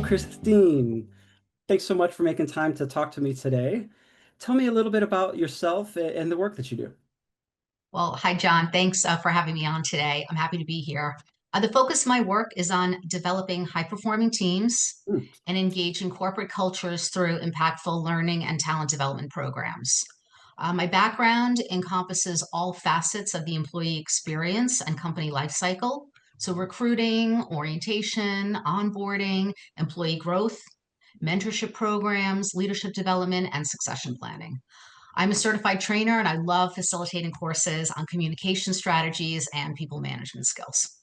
Christine. Thanks so much for making time to talk to me today. Tell me a little bit about yourself and the work that you do. Well, hi, John. Thanks for having me on today. I'm happy to be here. The focus of my work is on developing high-performing teams Hmm. and engaging corporate cultures through impactful learning and talent development programs. My background encompasses all facets of the employee experience and company lifecycle. So recruiting, orientation, onboarding, employee growth, mentorship programs, leadership development, and succession planning. I'm a certified trainer and I love facilitating courses on communication strategies and people management skills.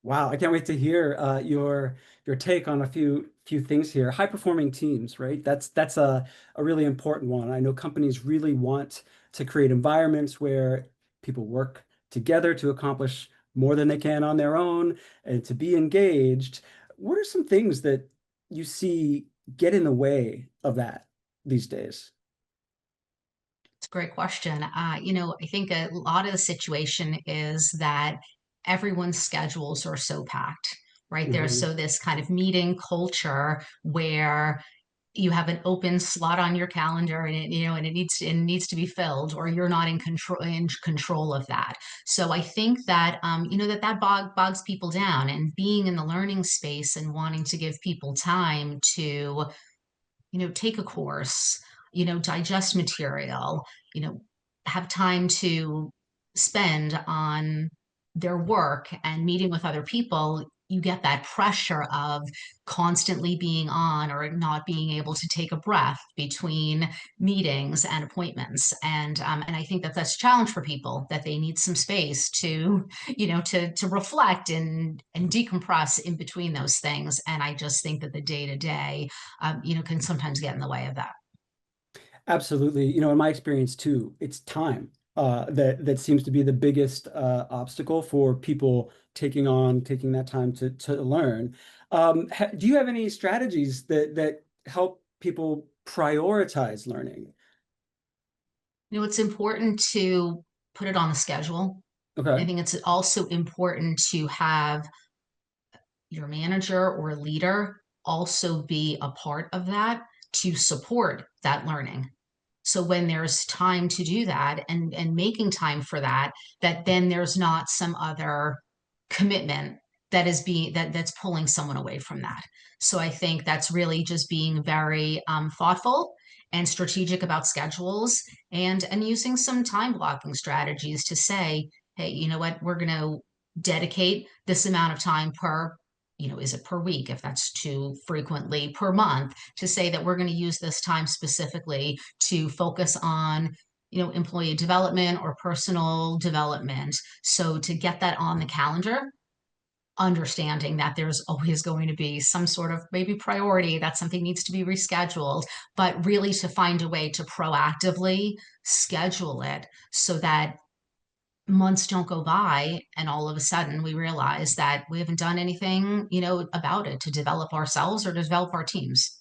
Wow, I can't wait to hear your take on a few things here. High performing teams, right? That's a really important one. I know companies really want to create environments where people work together to accomplish more than they can on their own and to be engaged. What are some things that you see get in the way of that these days? It's a great question. I think a lot of the situation is that everyone's schedules are so packed, right? There's Mhm. so this kind of meeting culture where you have an open slot on your calendar and it needs to be filled, or you're not in control of that. So I think that bogs people down, and being in the learning space and wanting to give people time to take a course, digest material, you know, have time to spend on their work and meeting with other people. You get that pressure of constantly being on or not being able to take a breath between meetings and appointments. And I think that that's a challenge for people, that they need some space to, to reflect and decompress in between those things. And I just think that the day to day can sometimes get in the way of that. Absolutely. In my experience too, it's time that seems to be the biggest obstacle for people taking that time to learn. Do you have any strategies that help people prioritize learning? It's important to put it on the schedule. I Okay. think it's also important to have your manager or leader also be a part of that to support that learning. So when there's time to do that and making time for that, that then there's not some other commitment that's pulling someone away from that. So I think that's really just being very thoughtful and strategic about schedules, and using some time blocking strategies to say, hey, you know what, we're going to dedicate this amount of time per, is it per week, if that's too frequently, per month, to say that we're going to use this time specifically to focus on employee development or personal development. So to get that on the calendar, understanding that there's always going to be some sort of maybe priority that something needs to be rescheduled, but really to find a way to proactively schedule it so that months don't go by and all of a sudden we realize that we haven't done anything, about it to develop ourselves or to develop our teams.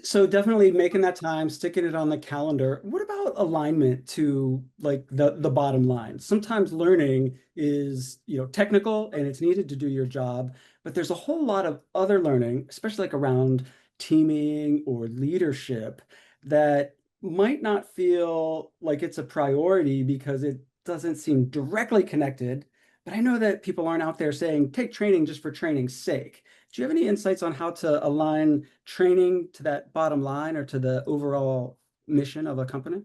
So definitely making that time, sticking it on the calendar. What about alignment to like the bottom line? Sometimes learning is, technical and it's needed to do your job, but there's a whole lot of other learning, especially like around teaming or leadership, that might not feel like it's a priority because it doesn't seem directly connected. But I know that people aren't out there saying, take training just for training's sake. Do you have any insights on how to align training to that bottom line or to the overall mission of a company?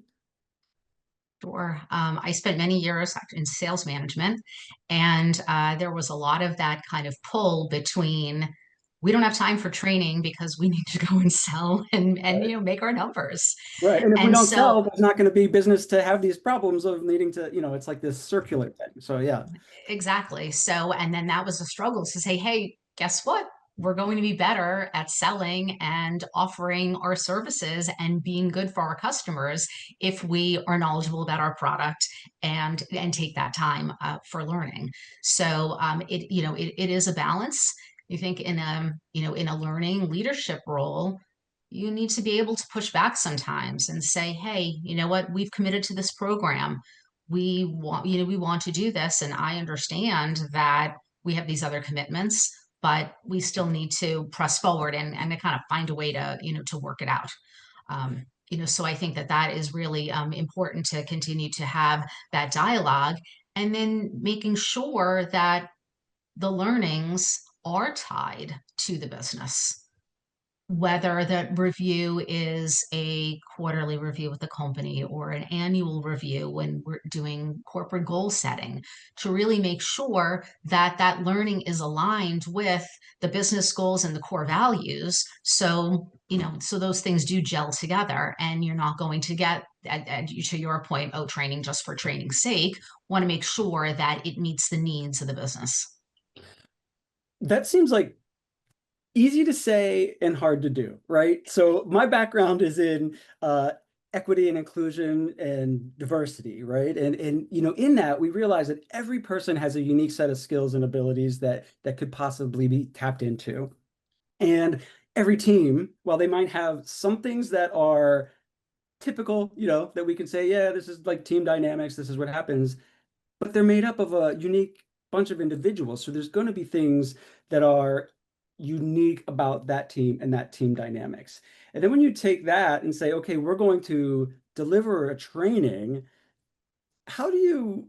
Sure. I spent many years in sales management, and there was a lot of that kind of pull between, we don't have time for training because we need to go and sell and Right. make our numbers. Right. And if we And don't so sell, there's not going to be business to have these problems of needing to, it's like this circular thing. So yeah. exactly. So, and then that was a struggle to say, hey, guess what? We're going to be better at selling and offering our services and being good for our customers if we are knowledgeable about our product and take that time for learning. So it is a balance. You think in a learning leadership role, you need to be able to push back sometimes and say, hey, you know what, we've committed to this program, we want to do this, and I understand that we have these other commitments, but we still need to press forward and to kind of find a way to, to work it out. So I think that that is really important to continue to have that dialogue, and then making sure that the learnings are tied to the business, whether that review is a quarterly review with the company or an annual review when we're doing corporate goal setting, to really make sure that that learning is aligned with the business goals and the core values. So, so those things do gel together, and you're not going to get, to your point, oh, training just for training's sake. Want to make sure that it meets the needs of the business. That seems like easy to say and hard to do, right? So my background is in equity and inclusion and diversity, right? And in that we realize that every person has a unique set of skills and abilities that could possibly be tapped into. And every team, while they might have some things that are typical, that we can say, yeah, this is like team dynamics, this is what happens, but they're made up of a unique bunch of individuals. So there's going to be things that are unique about that team and that team dynamics. And then when you take that and say, okay, we're going to deliver a training, how do you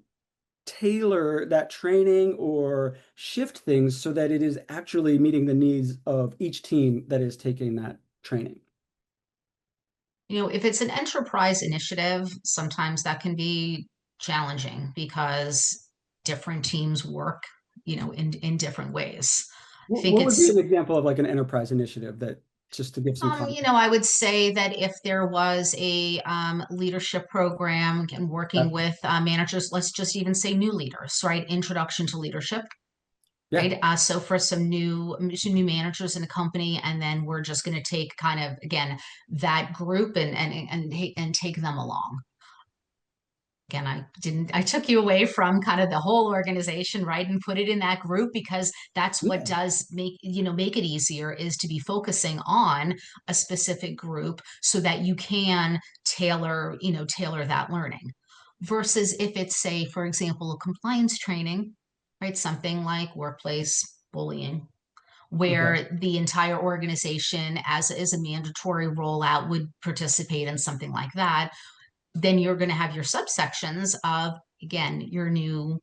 tailor that training or shift things so that it is actually meeting the needs of each team that is taking that training? If it's an enterprise initiative, sometimes that can be challenging because different teams work, in different ways. I think What would be it's, an example of like an enterprise initiative that just to give some context? I would say that if there was a leadership program and working with managers, let's just even say new leaders, right? Introduction to leadership, Yeah. right? So for some new managers in a company, and then we're just going to take kind of again that group and take them along. Again, I took you away from kind of the whole organization, right? And put it in that group because that's what Yeah. does make it easier, is to be focusing on a specific group so that you can tailor that learning. Versus if it's, say, for example, a compliance training, right? Something like workplace bullying, Okay. where the entire organization, as is a mandatory rollout, would participate in something like that. Then you're going to have your subsections of, again, your new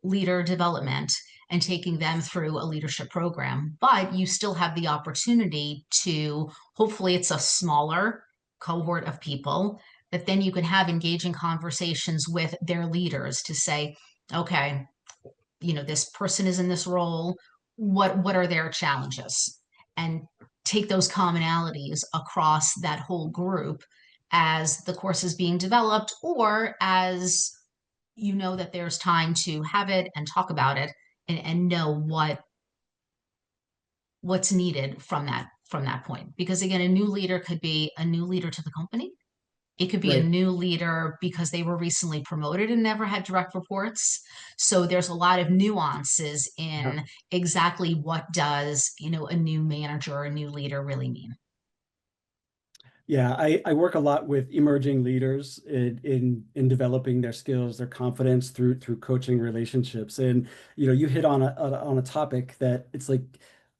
leader development and taking them through a leadership program. But you still have the opportunity to, hopefully, it's a smaller cohort of people that then you can have engaging conversations with their leaders to say, okay, this person is in this role. What are their challenges? And take those commonalities across that whole group as the course is being developed, or as that there's time to have it and talk about it, and know what's needed from that point. Because again, a new leader could be a new leader to the company. It could be a Right. new leader because they were recently promoted and never had direct reports. So there's a lot of nuances Yeah. in exactly what does, a new manager or a new leader really mean. Yeah, I work a lot with emerging leaders in developing their skills, their confidence through coaching relationships. And you hit on a topic that it's like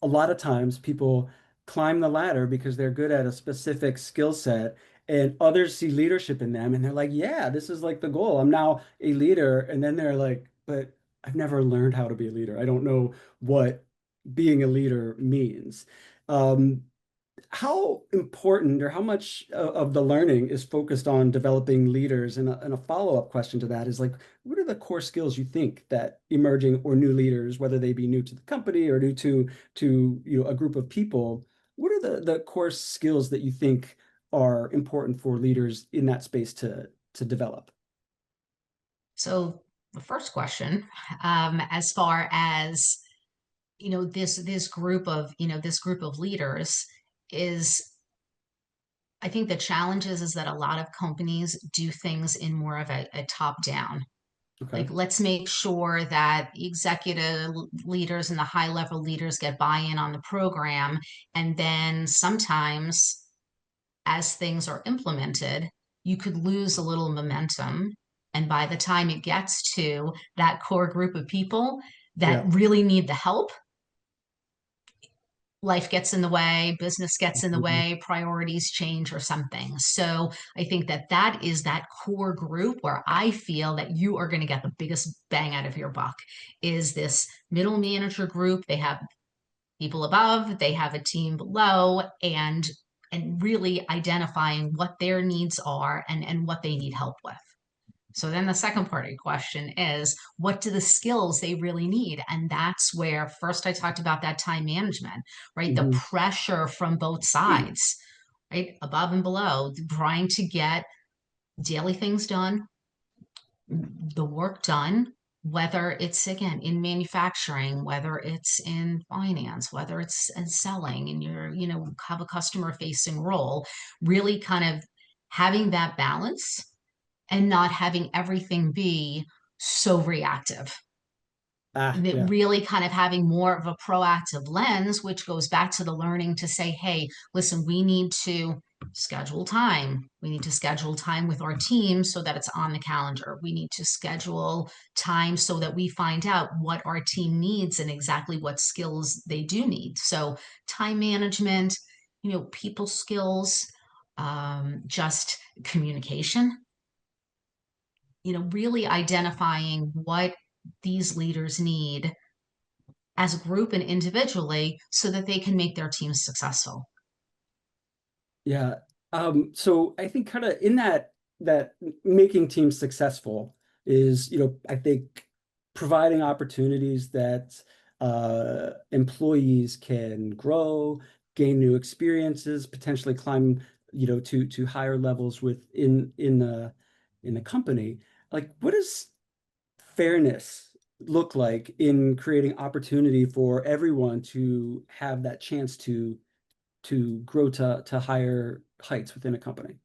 a lot of times people climb the ladder because they're good at a specific skill set, and others see leadership in them and they're like, yeah, this is like the goal. I'm now a leader. And then they're like, but I've never learned how to be a leader. I don't know what being a leader means. Um, how important or how much of the learning is focused on developing leaders? And a follow-up question to that is like, what are the core skills you think that emerging or new leaders, whether they be new to the company or new to a group of people, what are the core skills that you think are important for leaders in that space to develop? So the first question, as far as this group of leaders, is, I think the challenge is that a lot of companies do things in more of a top down. Okay. Like, let's make sure that the executive leaders and the high level leaders get buy-in on the program. And then sometimes, as things are implemented, you could lose a little momentum. And by the time it gets to that core group of people that Yeah. really need the help, life gets in the way, business gets in the Mhm. way, priorities change or something. So I think that that is that core group where I feel that you are going to get the biggest bang out of your buck is this middle manager group. They have people above, they have a team below, and really identifying what their needs are and what they need help with. So then the second part of your question is what do the skills they really need? And that's where first I talked about that time management, right? The Mhm. pressure from both sides, right? Above and below, trying to get daily things done, the work done, whether it's again in manufacturing, whether it's in finance, whether it's in selling and you're, have a customer facing role, really kind of having that balance and not having everything be so reactive. Ah, That yeah. really kind of having more of a proactive lens, which goes back to the learning to say, hey, listen, we need to schedule time. We need to schedule time with our team so that it's on the calendar. We need to schedule time so that we find out what our team needs and exactly what skills they do need. So, time management, people skills, just communication, really identifying what these leaders need as a group and individually so that they can make their teams successful. Yeah. So I think kind of in that making teams successful is, I think providing opportunities that employees can grow, gain new experiences, potentially climb, to higher levels within in the company. Like, what does fairness look like in creating opportunity for everyone to have that chance to grow to higher heights within a company?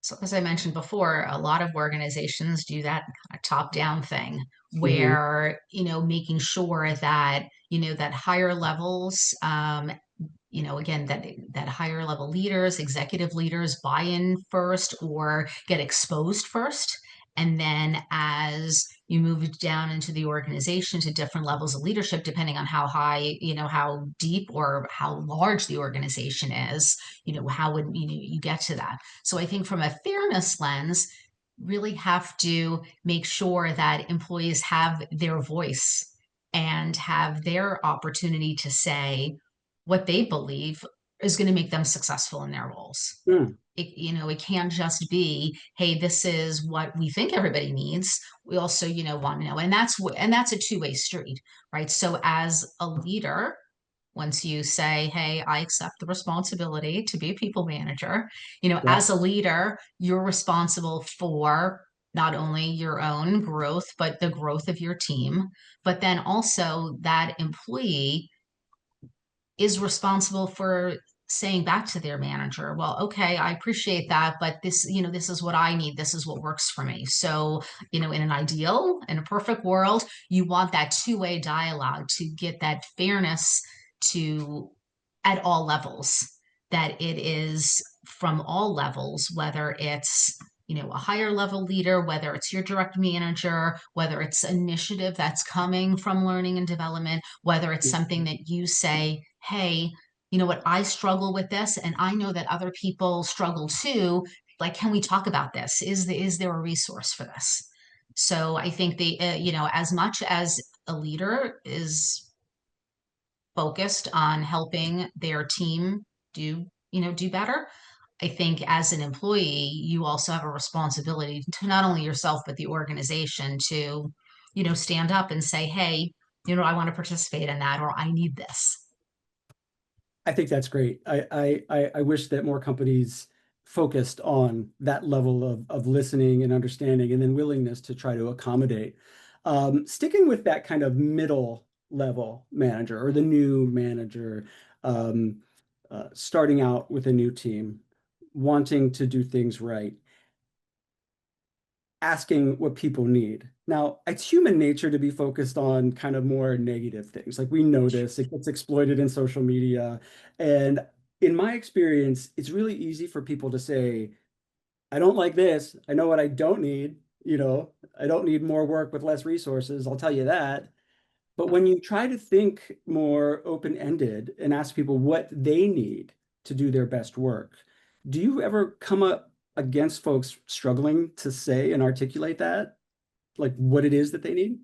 So, as I mentioned before, a lot of organizations do that kind of top down thing Hmm. where, making sure that, that higher levels, again, that higher level leaders, executive leaders buy in first or get exposed first. And then as you move down into the organization to different levels of leadership, depending on how high, how deep or how large the organization is, how would you get to that? So I think from a fairness lens, really have to make sure that employees have their voice and have their opportunity to say what they believe is going to make them successful in their roles. Mm, It can't just be, hey, this is what we think everybody needs. We also, want to know, and that's a two-way street, right? So as a leader, once you say, hey, I accept the responsibility to be a people manager, yeah. as a leader, you're responsible for not only your own growth, but the growth of your team. But then also that employee is responsible for saying back to their manager, well, okay, I appreciate that, but this is what I need, this is what works for me. So, in an ideal, in a perfect world, you want that two-way dialogue to get that fairness to at all levels, that it is from all levels, whether it's a higher level leader, whether it's your direct manager, whether it's initiative that's coming from learning and development, whether it's something that you say, hey, you know what, I struggle with this and I know that other people struggle too. Like, can we talk about this? Is there a resource for this? So I think as much as a leader is focused on helping their team do better, I think as an employee, you also have a responsibility to not only yourself, but the organization to, stand up and say, hey, I want to participate in that, or I need this. I think that's great. I wish that more companies focused on that level of listening and understanding and then willingness to try to accommodate. Sticking with that kind of middle level manager or the new manager, um, starting out with a new team, wanting to do things right, asking what people need. Now, it's human nature to be focused on kind of more negative things. Like we know this, it gets exploited in social media. And in my experience, it's really easy for people to say, I don't like this. I know what I don't need. I don't need more work with less resources. I'll tell you that. But when you try to think more open-ended and ask people what they need to do their best work, do you ever come up against folks struggling to say and articulate that, like what it is that they need?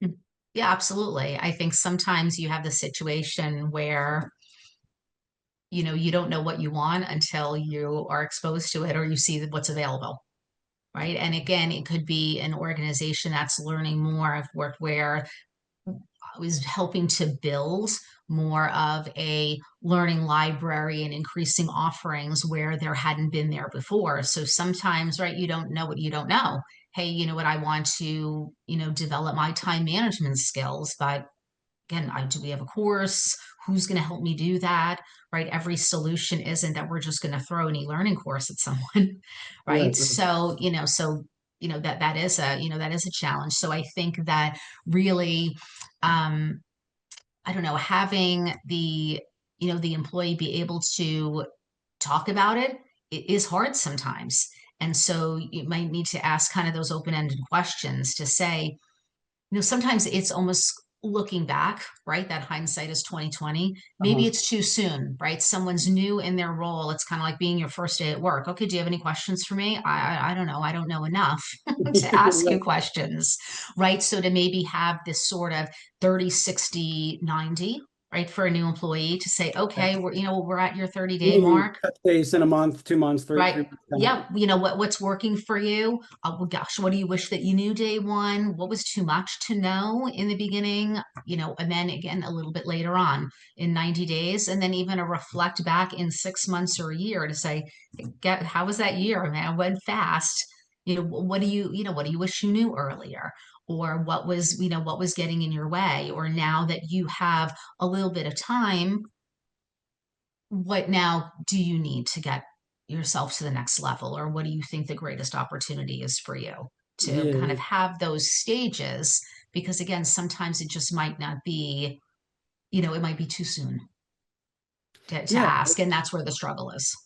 Mm. Yeah, absolutely. I think sometimes you have the situation where, you don't know what you want until you are exposed to it or you see what's available. Right. And again, it could be an organization that's learning more. I've worked where I was helping to build more of a learning library and increasing offerings where there hadn't been there before. So sometimes, right, you don't know what you don't know. Hey, you know what, I want to, develop my time management skills, but again, do we have a course? Who's going to help me do that? Right. Every solution isn't that we're just going to throw an e-learning course at someone. Right, Right. right. That is a challenge. So I think that really, um, I don't know, having the employee be able to talk about it is hard sometimes. And so you might need to ask kind of those open-ended questions to say, sometimes it's almost looking back, right? That hindsight is 2020. Maybe Uh-huh. it's too soon, right? Someone's new in their role. It's kind of like being your first day at work. Okay, do you have any questions for me? I don't know. I don't know enough to ask you Right. questions, right? So to maybe have this sort of 30, 60, 90, right, for a new employee to say, okay, we're at your 30-day You mean mark. touch base in a month, 2 months, three Right. months Yeah. down? What's working for you? Well, gosh, what do you wish that you knew day one? What was too much to know in the beginning? And then again, a little bit later on in 90 days, and then even a reflect back in 6 months or a year to say, how was that year, man? Went fast. What do you wish you knew earlier? Or what was getting in your way? Or now that you have a little bit of time, what now do you need to get yourself to the next level, or what do you think the greatest opportunity is for you to kind of Yeah, have those stages, because again, sometimes it just might not be, it might be too soon to yeah, ask, and that's where the struggle is.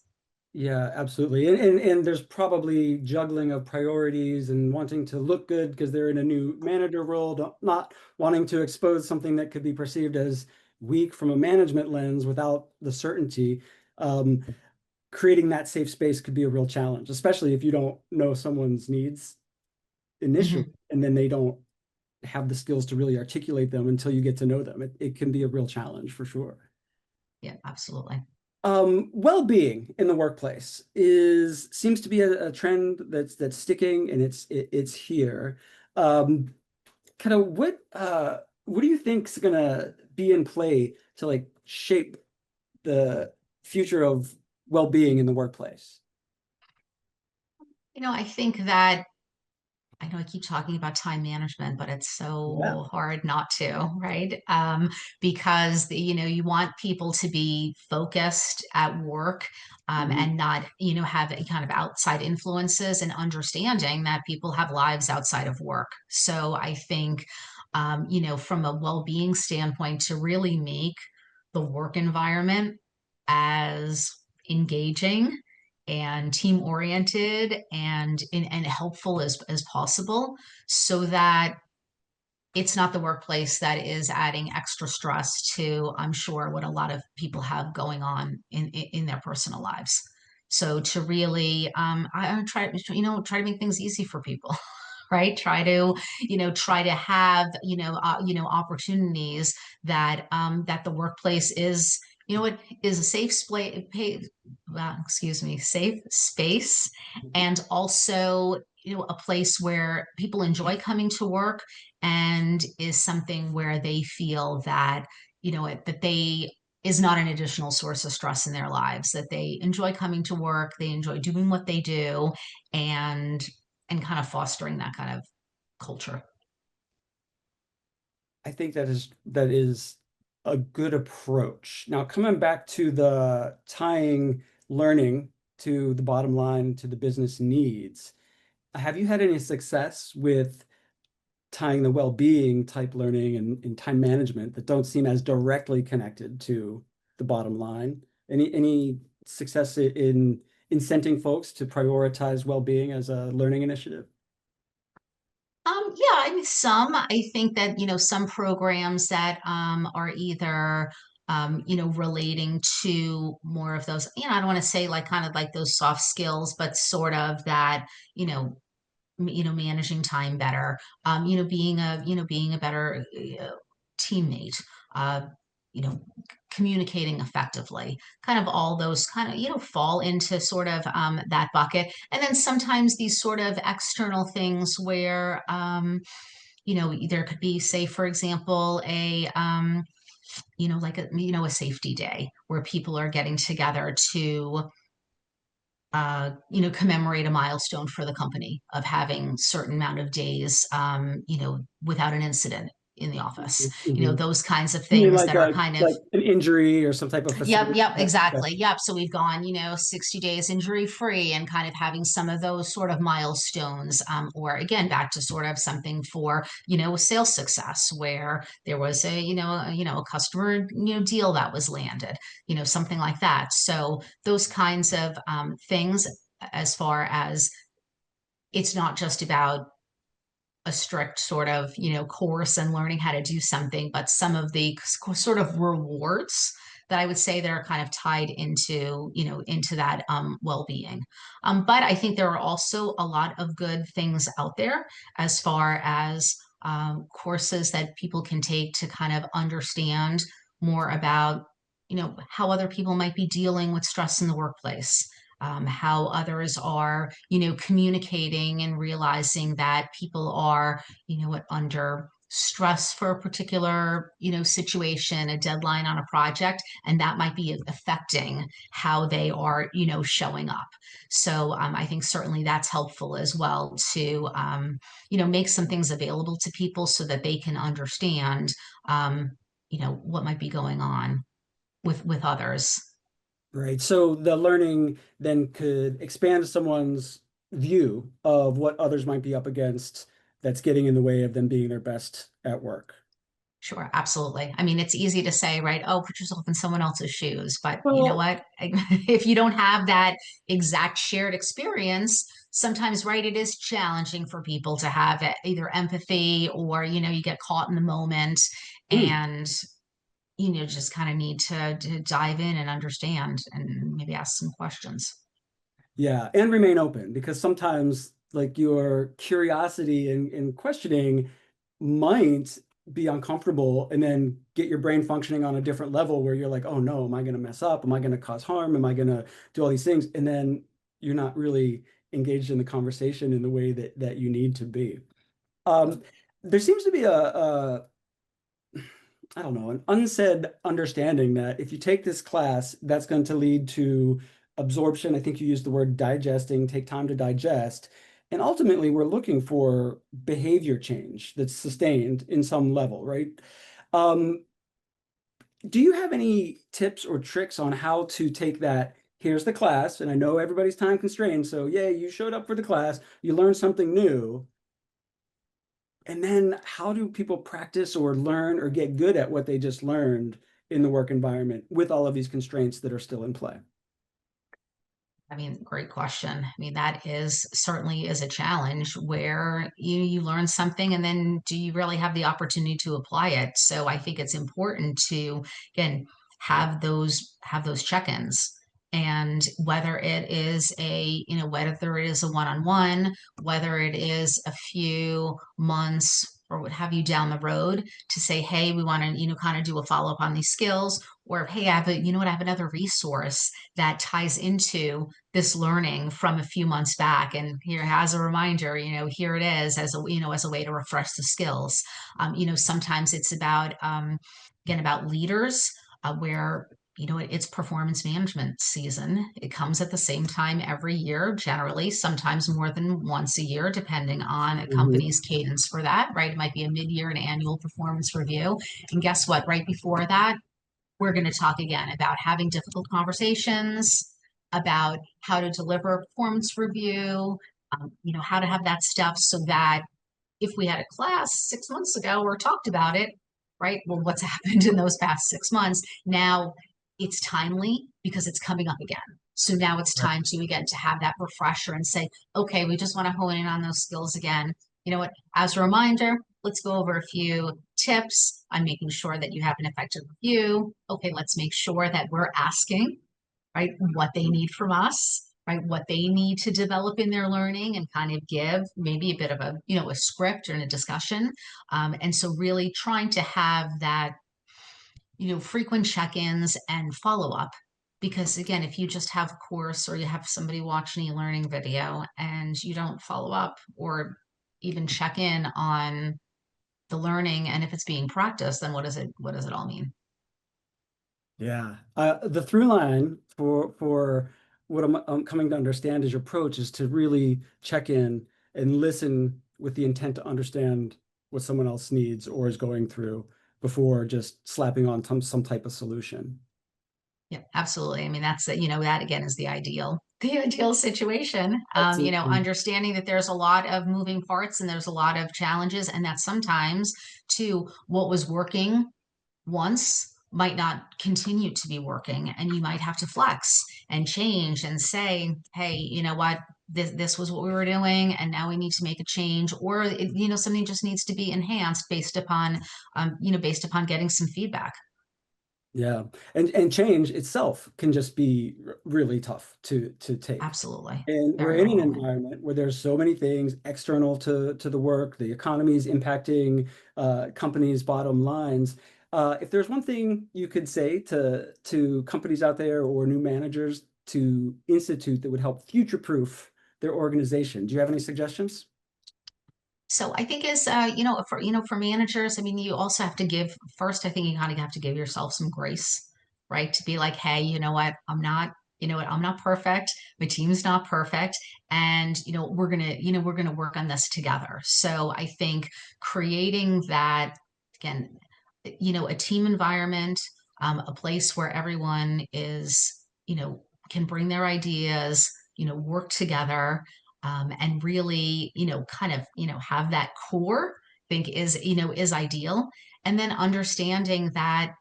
yeah, absolutely. And there's probably juggling of priorities and wanting to look good because they're in a new manager role, not wanting to expose something that could be perceived as weak from a management lens without the certainty. Um, Creating that safe space could be a real challenge, especially if you don't know someone's needs initially, Mhm. and then they don't have the skills to really articulate them until you get to know them. It can be a real challenge for sure. Yeah, absolutely. Well-being in the workplace is seems to be a trend that's sticking and it's here. Um, Kind of what do you think's gonna be in play to like shape the future of well-being in the workplace? I think that I know I keep talking about time management, but it's Yeah. so hard not to, right? Because you want people to be focused at work, Mhm. and not, have any kind of outside influences, and understanding that people have lives outside of work. So I think, from a well-being standpoint, to really make the work environment as engaging and team oriented and helpful as possible, so that it's not the workplace that is adding extra stress to, I'm sure, what a lot of people have going on in their personal lives. So to really, I try, try to make things easy for people, right? Try to have, opportunities that the workplace is, is a safe safe space, and also, a place where people enjoy coming to work, and is something where they feel that, that they is not an additional source of stress in their lives, that they enjoy coming to work, they enjoy doing what they do, and kind of fostering that kind of culture. I think that is a good approach. Now, coming back to the tying learning to the bottom line to the business needs, have you had any success with tying the well-being type learning and time management that don't seem as directly connected to the bottom line? Any success in incenting folks to prioritize well-being as a learning initiative? Yeah, I mean, some, I think that, some programs that are either, relating to more of those, I don't want to say like kind of like those soft skills, but sort of that, you know, managing time better, being a better teammate, uh, you know, communicating effectively, kind of all those kind of, fall into sort of that bucket. And then sometimes these sort of external things where, there could be, say, for example, like a safety day where people are getting together to commemorate a milestone for the company of having certain amount of days, without an incident in the office. Mhm. Those kinds of You mean things that are kind of. like an injury or some type of Yep, facility? yep, Okay. exactly. Yep. So we've gone, 60 days injury free and kind of having some of those sort of milestones, or again, back to sort of something for, sales success where there was a customer, deal that was landed, something like that. So those kinds of things, as far as it's not just about a strict sort of course and learning how to do something, but some of the sort of rewards that I would say that are kind of tied into into that well-being. But I think there are also a lot of good things out there as far as courses that people can take to kind of understand more about how other people might be dealing with stress in the workplace, how others are, communicating and realizing that people are, under stress for a particular, situation, a deadline on a project, and that might be affecting how they are, showing up. So I think certainly that's helpful as well to, make some things available to people so that they can understand, what might be going on with others. Right. So the learning then could expand someone's view of what others might be up against that's getting in the way of them being their best at work. Sure, absolutely. I mean, it's easy to say, right? Oh, put yourself in someone else's shoes. But you know Well, what? If you don't have that exact shared experience, sometimes, right, it is challenging for people to have either empathy or, you get caught in the moment mm, and, just kind of need to dive in and understand and maybe ask some questions. yeah, and remain open because sometimes like your curiosity and questioning might be uncomfortable and then get your brain functioning on a different level where you're like, oh no, am I going to mess up? Am I going to cause harm? Am I going to do all these things? And then you're not really engaged in the conversation in the way that you need to be. Um, there seems to be a I don't know, an unsaid understanding that if you take this class, that's going to lead to absorption. I think you used the word digesting, take time to digest. And ultimately, we're looking for behavior change that's sustained in some level, right? Um, do you have any tips or tricks on how to take that? Here's the class, and I know everybody's time constrained. So, yeah, you showed up for the class, you learned something new. And then how do people practice or learn or get good at what they just learned in the work environment with all of these constraints that are still in play? I mean, great question. I mean, that is certainly is a challenge where you learn something and then do you really have the opportunity to apply it? So I think it's important to again have those check-ins. And whether it is whether it is a one-on-one, whether it is a few months or what have you down the road to say, hey, we want to, kind of do a follow-up on these skills, or hey, I have another resource that ties into this learning from a few months back, and here as a reminder, here it is as a way to refresh the skills. Sometimes it's about again about leaders, where it's performance management season. It comes at the same time every year, generally sometimes more than once a year depending on a Mhm. company's cadence for that, right? It might be a mid-year and annual performance review, and guess what, right before that we're going to talk again about having difficult conversations, about how to deliver a performance review, how to have that stuff so that if we had a class 6 months ago or talked about it, right? Well, what's happened in those past 6 months? Now it's timely because it's coming up again. So now it's time to again to have that refresher and say, okay, we just want to hone in on those skills again. you know what, as a reminder, let's go over a few tips on making sure that you have an effective review. Okay, let's make sure that we're asking, right, what they need from us, right, what they need to develop in their learning and kind of give maybe a bit of a, a script or a discussion. And so really trying to have that, frequent check-ins and follow-up. Because again, if you just have a course or you have somebody watch an e-learning video and you don't follow up or even check in on the learning and if it's being practiced, then what does it all mean? Yeah. The through line for what I'm coming to understand is your approach is to really check in and listen with the intent to understand what someone else needs or is going through before just slapping on some type of solution. Yeah, absolutely. I mean, that again is the ideal, the ideal situation. Absolutely. Understanding that there's a lot of moving parts and there's a lot of challenges, and that sometimes too, what was working once might not continue to be working, and you might have to flex and change and say, hey, you know what? This was what we were doing, and now we need to make a change, or something just needs to be enhanced based upon getting some feedback. Yeah. And change itself can just be really tough to take. Absolutely. And we're Very in an overwhelming. environment where there's so many things external to the work, the economy is impacting companies' bottom lines. If there's one thing you could say to companies out there or new managers to institute that would help future-proof their organization, do you have any suggestions? So I think is for managers, I mean, you also have to give first, I think you kind of have to give yourself some grace, right? To be like, hey, you know what, I'm not perfect. My team's not perfect. And we're gonna work on this together. So I think creating that again, a team environment, a place where everyone is, can bring their ideas, work together, and really, kind of, have that core, I think is ideal. And then understanding that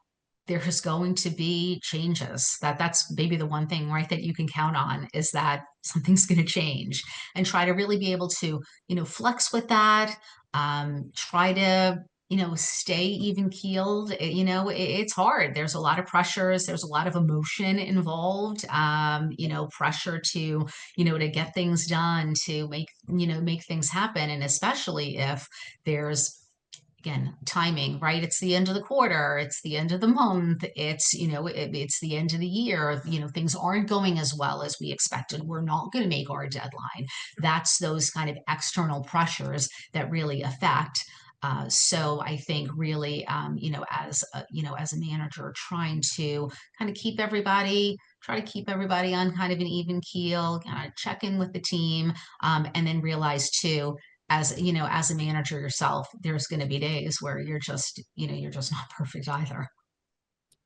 there's going to be changes. That's maybe the one thing, right, that you can count on is that something's going to change, and try to really be able to, flex with that. Try to, stay even keeled. It's hard. There's a lot of pressures. There's a lot of emotion involved. Pressure to, to get things done, to make things happen. And especially if there's again timing, right, it's the end of the quarter, it's the end of the month, it's the end of the year, things aren't going as well as we expected, we're not going to make our deadline. That's those kind of external pressures that really affect. So I think really, as a manager, trying to kind of try to keep everybody on kind of an even keel, kind of check in with the team, and then realize too, as a manager yourself, there's going to be days where you're just not perfect either.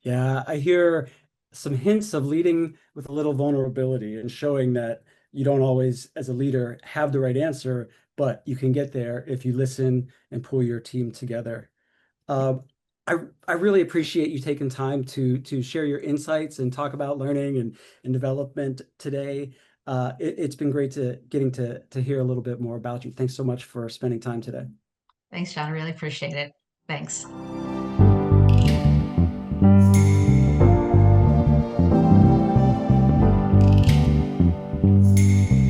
Yeah, I hear some hints of leading with a little vulnerability and showing that you don't always, as a leader, have the right answer, but you can get there if you listen and pull your team together. Um, I really appreciate you taking time to share your insights and talk about learning and development today. It's been great getting to hear a little bit more about you. Thanks so much for spending time today. Thanks, John. I really appreciate it. Thanks.